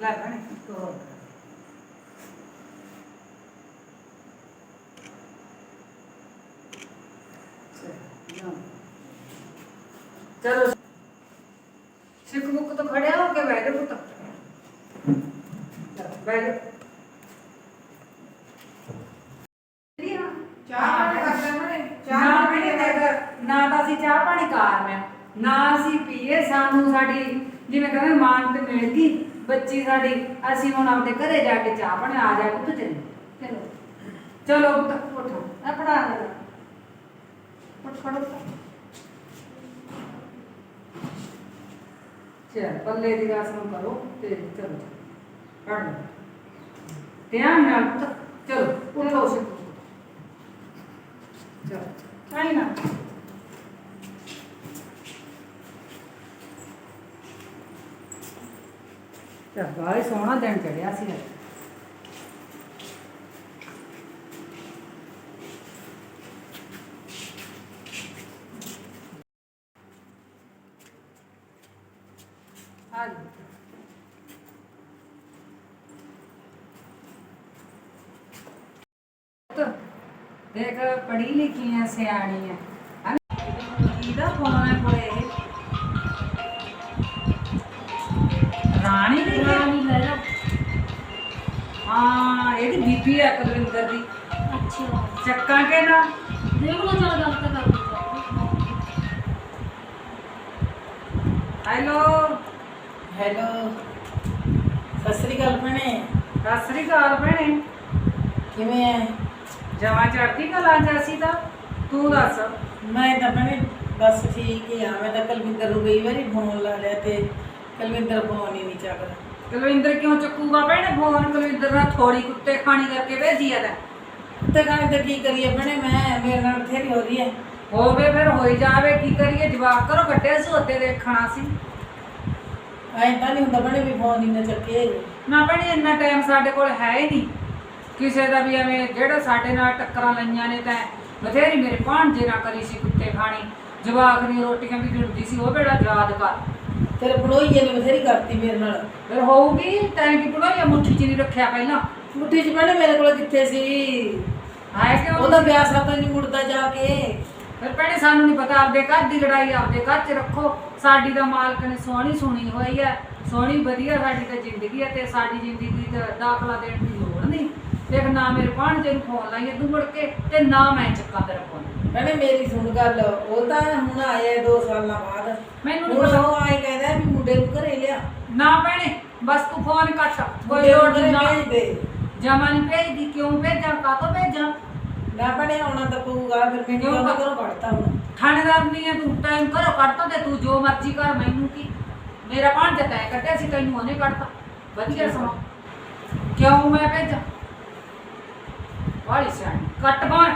ਲੈ ਭੈਣੇ ਤੋਰ चलो सिख मुख तो खड़े हो के बैठे पुत बैठ ना तो असी चाह पानी कार में ना असी पीए सानू साडी जिवें कहंदे मान ते मिल गई बच्ची साडी असी हुण आपदे घरे जाके चाह पानी आ जा पुत चले चलो चलो पुत उठो अपना उठ खड़ो चल पल्ले दी आसन करो ते चलो पढ़ लो ध्यान नाल चलो उठो से चलो आई ना चल बाहर सोना दिन चढ़िया सी देख पढ़ी लिखी है सियाणी है फोन है कोले रानी रानी हाँ ये बीबी है कुलविंदर दी। अच्छा चक्का के ना देख लो चलो गल तो कर हेलो हेलो सत श्री अकाल भैणे। सत श्री अकाल भैणे किवें है? जमा चढ़ती कला जैसी ता तू दस। मैं तो भैणे बस ठीक ही हाँ। मैं तो कुलविंदर नूं कई बारी फोन ला लिया ते कुलविंदर फोन ही नहीं चकदा। कुलविंदर क्यों चुकूगा भैणे फोन? कुलविंदर ने थोड़ी कुत्ते खानी करके भेजी है। कुत्ते खाने तो की करिए भैणे, मैं मेरे नाल बथेरी हो रही है। होवे फिर होई जावे की करिए जवाब करो कट्टे सोते देखना सी। ऐ तां नहीं हुंदा भैणे भी फोन ही ना चके ना भैणे इन्ना टाइम साडे कोल है ही नहीं किसी का भी एवं जेड़ा साडे नाल टक्करां लईआं ने तां बथेरी मेरे भांजे ना करी सी कुत्ते खानी जवाक दी रोटियां भी गिणदी सी वो बेड़ा याद कर। तेरे पड़ोईए ने बथेरी करती मेरे नाल। फिर होऊगी तैं की पड़ोईया मुट्ठी च नहीं रखिया पहला। मुट्ठी च भैणे मेरे कोल कित्थे सी है क्यों ओदा ब्याह सा तो नहीं मुड़दा जाके। फिर भैणे सानू नहीं पता आपदे घर दी लड़ाई आपदे घर च रखो। साडी दा मालक ने सोहनी सुनी होई है सोहनी वधिया साडी ते जिंदगी है ते साडी जिंदगी च दाखला देण दी लोड़ नहीं। देख ना मेरे भांजे नूं फोन लाइए तू मुड़ के ते ना मैं चक्का तेरा फोन। भैणे मेरी सुन गल ओ तां हुण आया 2 सालां बाद मैनूं हुण ओ आए कहदा भी मुंडे नूं घरे लिया। ना भैणे बस तू फोन कट कोई मुंडे लोड़ नूं घरे ना भेज दे। जमा नहीं भेजदी क्यों भेजा कातो भेजा ना भैणे आउणा तां पऊगा फिर मैं क्यों क्यों घरों कढता हुण। थानेदार नहीं है तू टाइम करो कटता ते तू जो मर्जी कर मैनू की मेरा भांजा तैं कट्टिया सी तैनूं ओने कटता वधिया समा क्यों मैं भेजा वाली सियाणी कट बाण